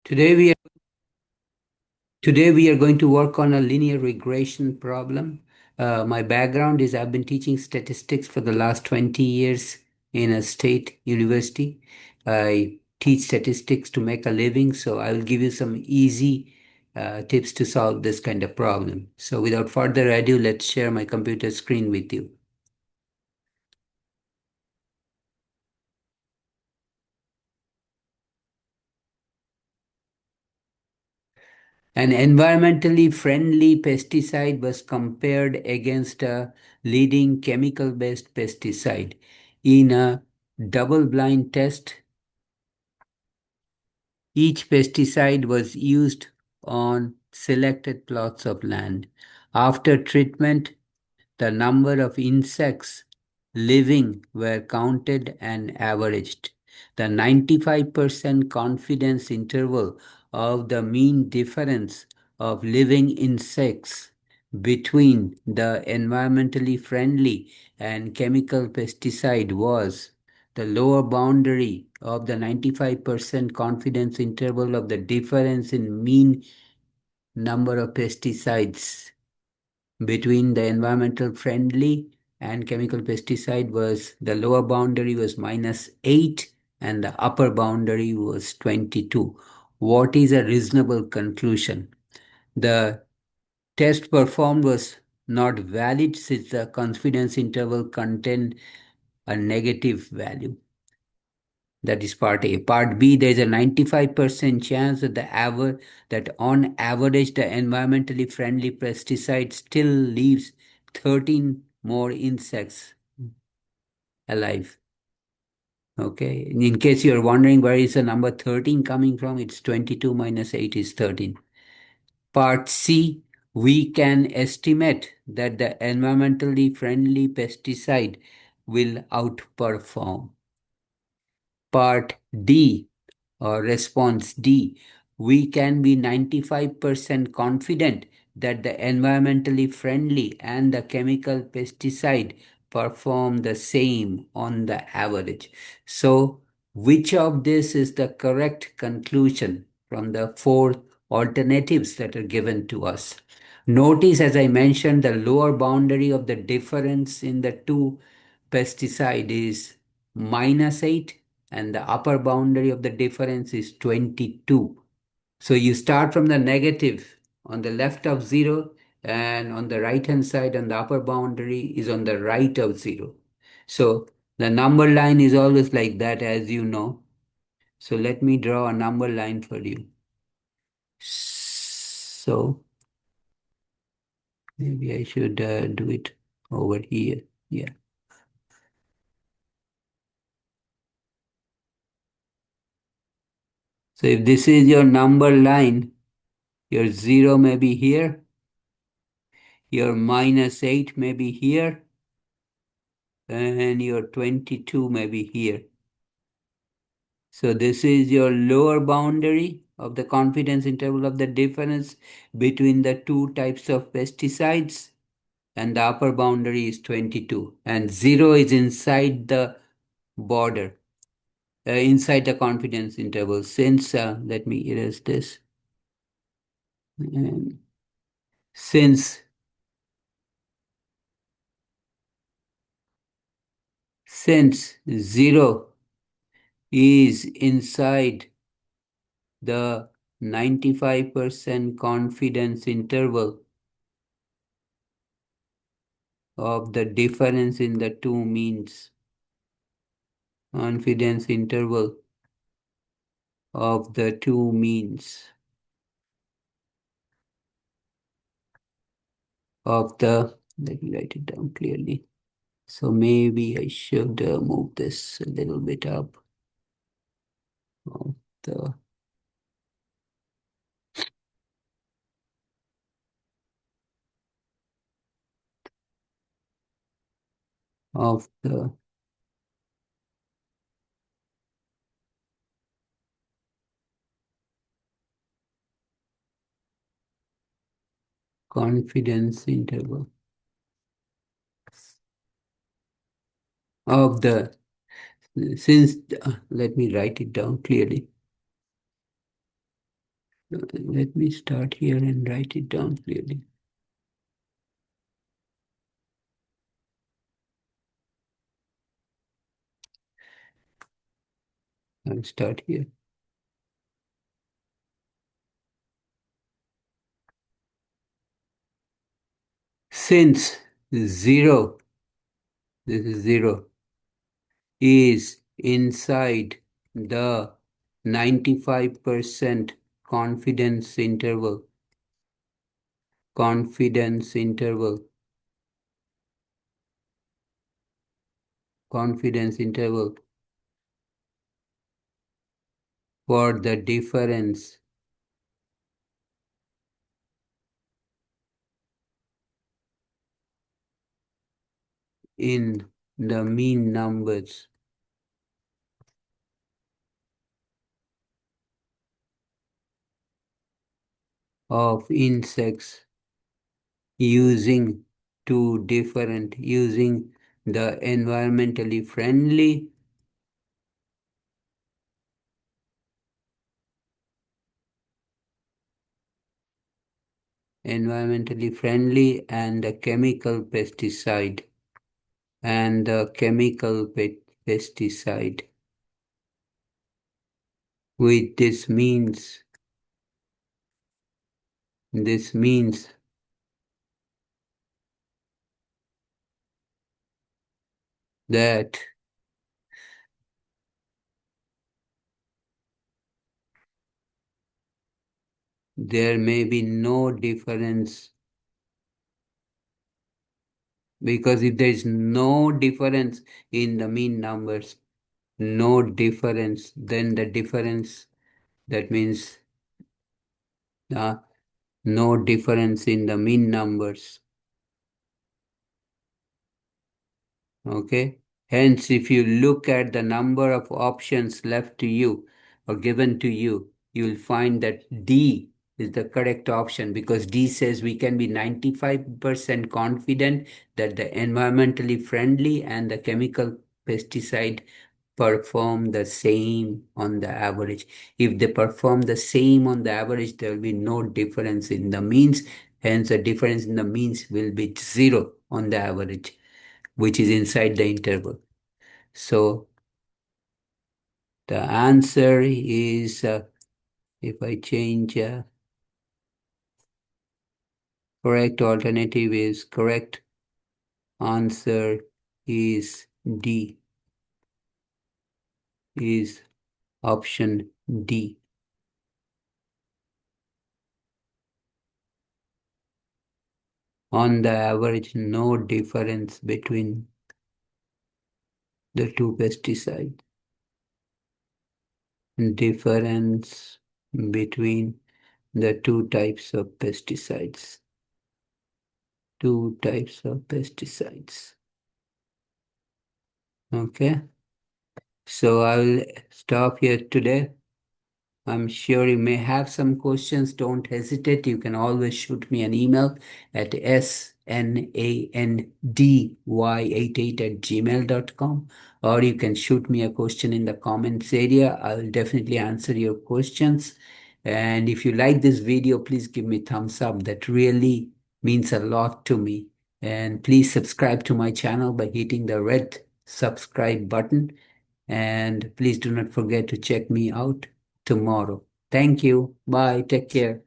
Today we are, today we are going to work on a linear regression problem. My background is I've been teaching statistics for the last 20 years in a state university. I teach statistics to make a living, so I will give you some easy tips to solve this kind of problem. So without further ado, let's share my computer screen with you. An environmentally friendly pesticide was compared against a leading chemical based pesticide. In a double blind test, each pesticide was used on selected plots of land. After treatment, the number of insects living were counted and averaged. The 95% confidence interval of the mean difference of living insects between the environmentally friendly and chemical pesticide was the lower boundary of the 95% confidence interval of the difference in mean number of pesticides between the environmental friendly and chemical pesticide was the lower boundary was -8 and the upper boundary was 22. What is a reasonable conclusion? The test performed was not valid since the confidence interval contained a negative value. That is part A. Part B, there is a 95% chance that that on average the environmentally friendly pesticide still leaves 13 more insects alive. Okay. In case you're wondering where is the number 13 coming from, it's 22 minus 8 is 13. Part C, we can estimate that the environmentally friendly pesticide will outperform. Part D, or response D, we can be 95% confident that the environmentally friendly and the chemical pesticide perform the same on the average. So, which of this is the correct conclusion from the four alternatives that are given to us? Notice, as I mentioned, the lower boundary of the difference in the two pesticide is -8 and the upper boundary of the difference is 22. So you start from the negative on the left of 0 and on the right hand side on the upper boundary is on the right of 0. So the number line is always like that, as you know. So let me draw a number line for you. So maybe I should do it over here. Yeah. So if this is your number line, your 0 may be here, your -8 may be here, and your 22 may be here. So this is your lower boundary of the confidence interval of the difference between the two types of pesticides, and the upper boundary is 22, and 0 is inside the border, inside the confidence interval. Since, let me erase this. And since since 0 is inside the 95% confidence interval of the difference in the two means, confidence interval of the two means of the, let me write it down clearly. So maybe I should move this a little bit up of the of the confidence interval of the, since let me write it down clearly. Let me start here and write it down clearly. I'll start here. Since 0, this is 0, is inside the 95% confidence interval, confidence interval, confidence interval for the difference in the mean numbers of insects using using the environmentally friendly and the chemical pesticide and the pesticide. With this means that there may be no difference, because if there is no difference in the mean numbers, no difference, then the difference, that means uh, no difference in the mean numbers. Okay. Hence, if you look at the number of options left to you or given to you, you'll find that D is the correct option, because D says we can be 95% confident that the environmentally friendly and the chemical pesticide perform the same on the average. If they perform the same on the average, there will be no difference in the means. Hence, the difference in the means will be 0 on the average, which is inside the interval. So the answer is, if I change, correct alternative is correct answer is D, is option D. On the average, no difference between the two pesticides. Difference between the two types of pesticides. Two types of pesticides. Okay. So I will stop here today. I'm sure you may have some questions. Don't hesitate. You can always shoot me an email at snandy88@gmail.com, or you can shoot me a question in the comments area. I will definitely answer your questions. And if you like this video, please give me thumbs up. That really means a lot to me. And please subscribe to my channel by hitting the red subscribe button. And please do not forget to check me out tomorrow. Thank you. Bye. Take care.